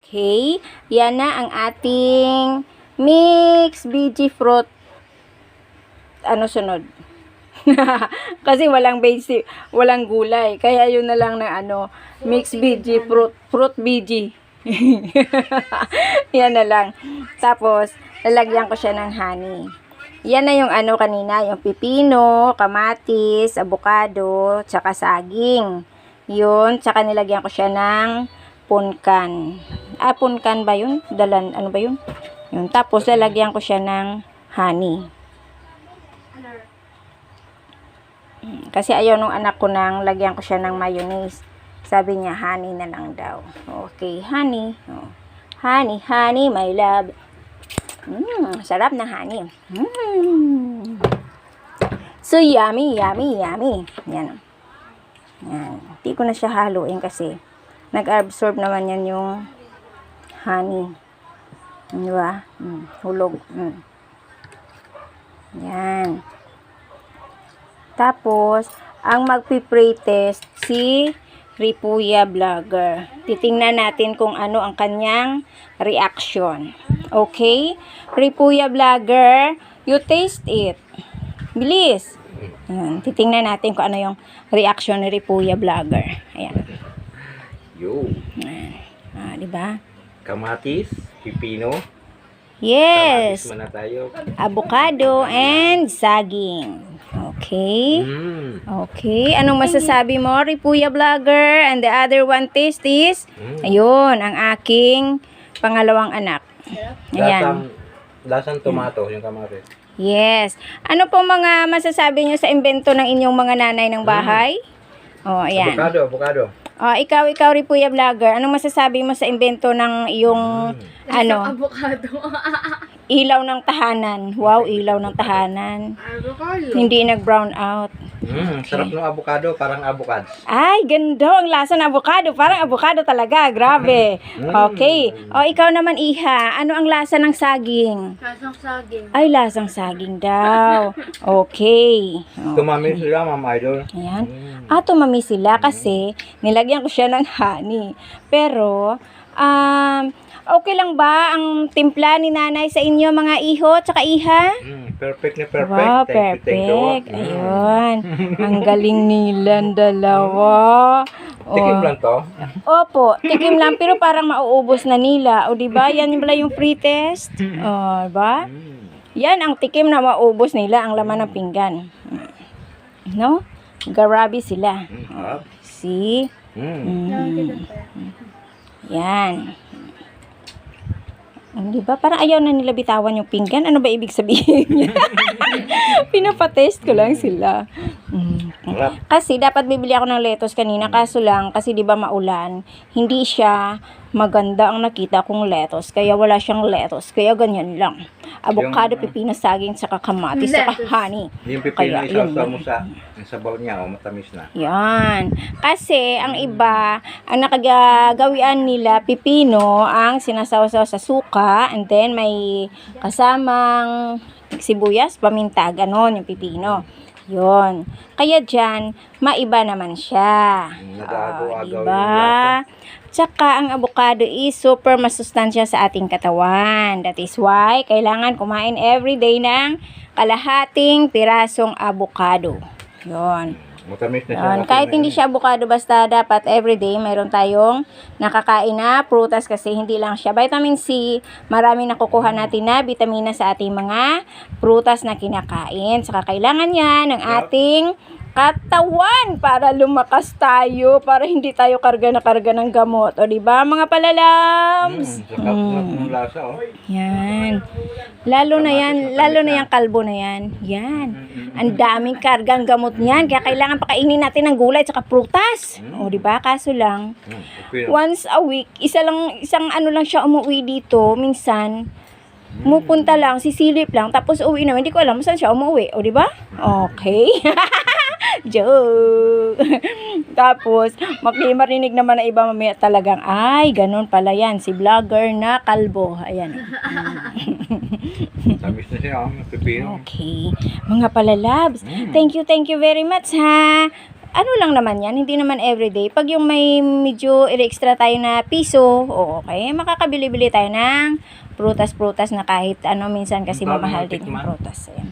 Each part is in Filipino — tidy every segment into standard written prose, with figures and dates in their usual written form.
Okay, yan na ang ating mix BG fruit. Ano sunod? Kasi walang basic, walang gulay. Kaya yun na lang na mix BG fruit BG. Yan na lang. Tapos, lalagyan ko siya ng honey. Yan na yung kanina, yung pipino, kamatis, avocado, tsaka saging. Yun, tsaka nilagyan ko siya ng punkan. Punkan ba yun? Dalan, ano ba yun? Yun, tapos lalagyan ko siya ng honey. Kasi ayaw nung anak ko nang lagyan ko siya ng mayonnaise. Sabi niya, honey na lang daw. Okay, honey. Oh. Honey, honey, my love. Sarap ng honey. So, yummy, yummy, yummy. Yan. Yan. Hindi ko na siya haluin kasi nag-absorb naman yan yung honey. Diba? Hulog. Yan. Tapos, ang magpi-pre-test si Ripuya Vlogger. Titingnan natin kung ano ang kanyang reaction. Okay? Ripuya Vlogger, you taste it. Bilis. Ayan. Titingnan natin kung ano yung reaction ni Ripuya Vlogger. Ayan. Yo. Diba? Kamatis, pipino. Yes. Kamatis muna tayo. Avocado and saging. Okay. Okay. Anong masasabi mo, Ripuya Vlogger? And the other one taste is, ayun, ang aking pangalawang anak. Ayan. Lasang tomato, yung kamatis. Yes. Ano po mga masasabi nyo sa invento ng inyong mga nanay ng bahay? Oh, ayan. Avocado. Ikaw, Ripuya Vlogger, anong masasabi mo sa invento ng iyong, avocado. ilaw ng tahanan? Wow, ilaw ng tahanan. Hindi nag-brown out. Sarap ng avocado, parang avocados. Ay, ganda ang lasa ng avocado. Parang avocado talaga. Grabe. Okay. Ikaw naman, Iha. Ano ang lasa ng saging? Lasang saging. Ay, lasang saging daw. Okay. Tumami sila, Ma'am Idol. Ayan. Tumami sila kasi nilagyan ko siya ng honey. Pero, okay lang ba ang timpla ni nanay sa inyo, mga iho, tsaka iha? Perfect na perfect. Wow, Thank perfect. you. Ayun. Ang galing nilang dalawa. Tikim lang to. Opo, tikim lang pero parang mauubos na nila. O di ba? Yan yung pala yung pre-test. Diba? Yan ang tikim na mauubos nila ang laman ng pinggan. No? Garabi sila. See? Yan. Di ba? Parang ayaw na nila bitawan yung pinggan. Ano ba ibig sabihin niya? Pinapatest ko lang sila. Kasi dapat bibili ako ng lettuce kanina. Kaso lang, kasi di ba maulan, hindi siya maganda ang nakita kong lettuce. Kaya wala siyang lettuce. Kaya ganyan lang. Avocado, pipino, saging, saka kamatis, saka honey. Yung pipino, Kaya, isaw mo sa sabaw niya, matamis na. Yan. Kasi, ang iba, ang nakagawian nila, pipino, ang sinasawsaw sa suka, and then may kasamang sibuyas, paminta, ganon yung pipino. Yun. Kaya dyan, maiba naman siya. Nag-agaw-agaw yung diba? lasa. Tsaka, ang avocado is super masustansya sa ating katawan. That is why, kailangan kumain everyday ng kalahating pirasong avocado. Yun. Matamis na siya. Yun. Kahit hindi siya avocado, basta dapat everyday mayroon tayong nakakain na prutas kasi hindi lang siya vitamin C. Marami nakukuha natin na vitamina sa ating mga prutas na kinakain. Saka kailangan yan ng ating katawan para lumakas tayo, para hindi tayo karga na karga ng gamot. O diba mga palalams? Sakap ng lasa, oh. Yan. Lalo na yung kalbo na yan. Yan. Ang daming kargang gamot niyan. Kaya kailangan pakainin natin ng gulay at prutas. O, diba? Kaso lang, once a week, isang ano lang siya umuwi dito. Minsan, mupunta lang, sisilip lang, tapos uwi naman. Hindi ko alam saan siya umuwi. O, diba? Okay. Joke. Tapos, marinig naman na iba mamaya talagang, ay, ganun pala yan. Si vlogger na kalbo. Ayan. Tamis na siya, pipino. Okay. Mga palalabs, thank you very much ha. ano lang naman yan, hindi naman everyday. Pag yung may medyo extra tayo na piso, okay, makakabili-bili tayo ng prutas-prutas na kahit ano, minsan kasi Ang mamahal dami din yung tikman. prutas. Ayan.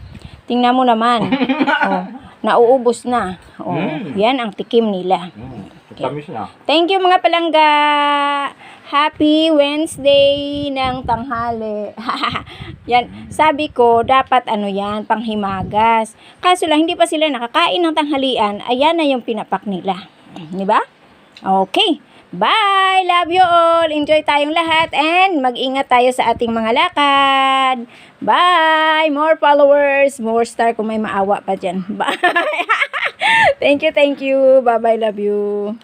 Tingnan mo naman. Nauubos na. Yan ang tikim nila. Matamis na. Thank you mga palangga. Happy Wednesday ng tanghali. Yan, sabi ko, dapat ano yan, panghimagas. Kaso lang, hindi pa sila nakakain ng tanghalian. Ayan na yung pinapak nila. Di ba? Okay. Bye! Love you all! Enjoy tayong lahat and mag-ingat tayo sa ating mga lakad. Bye! More followers, more star kung may maawa pa dyan. Bye! Thank you, thank you. Bye-bye, love you.